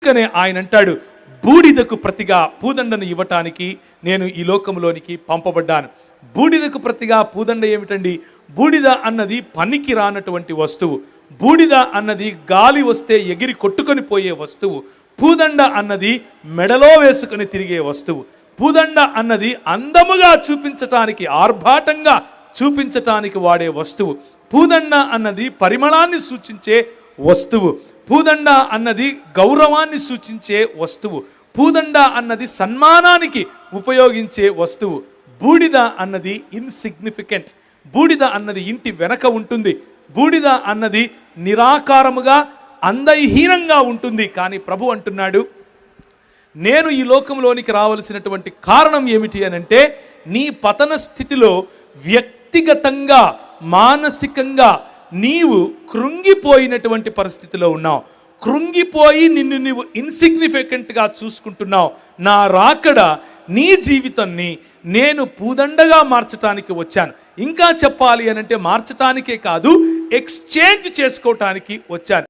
అందుకనే ఆయన అంటాడు, బూడిదకు ప్రతిగా పూదండను ఇవ్వటానికి నేను ఈ లోకంలోనికి పంపబడ్డాను. బూడిదకు ప్రతిగా పూదండ ఏమిటండి? బూడిద అన్నది పనికి రానటువంటి వస్తువు. బూడిద అన్నది గాలి వస్తే ఎగిరి కొట్టుకొని పోయే వస్తువు. పూదండ అన్నది మెడలో వేసుకొని తిరిగే వస్తువు. పూదండ అన్నది అందముగా చూపించటానికి, ఆర్భాటంగా చూపించటానికి వాడే వస్తువు. పూదండ అన్నది పరిమళాన్ని సూచించే వస్తువు. పూదండ అన్నది గౌరవాన్ని సూచించే వస్తువు. పూదండ అన్నది సన్మానానికి ఉపయోగించే వస్తువు. బూడిద అన్నది ఇన్సిగ్నిఫికెంట్. బూడిద అన్నది ఇంటి వెనక ఉంటుంది. బూడిద అన్నది నిరాకారముగా అందహీనంగా ఉంటుంది. కానీ ప్రభు అంటున్నాడు, నేను ఈ లోకంలోనికి రావలసినటువంటి కారణం ఏమిటి అనంటే, నీ పతన స్థితిలో వ్యక్తిగతంగా మానసికంగా నీవు కృంగిపోయినటువంటి పరిస్థితిలో ఉన్నావు. కృంగిపోయి నిన్ను నీవు ఇన్సిగ్నిఫికెంట్గా చూసుకుంటున్నావు. నా రాకడ నీ జీవితాన్ని నేను పూదండగా మార్చటానికి వచ్చాను. ఇంకా చెప్పాలి అనంటే మార్చటానికే కాదు, ఎక్స్చేంజ్ చేసుకోవటానికి వచ్చాను.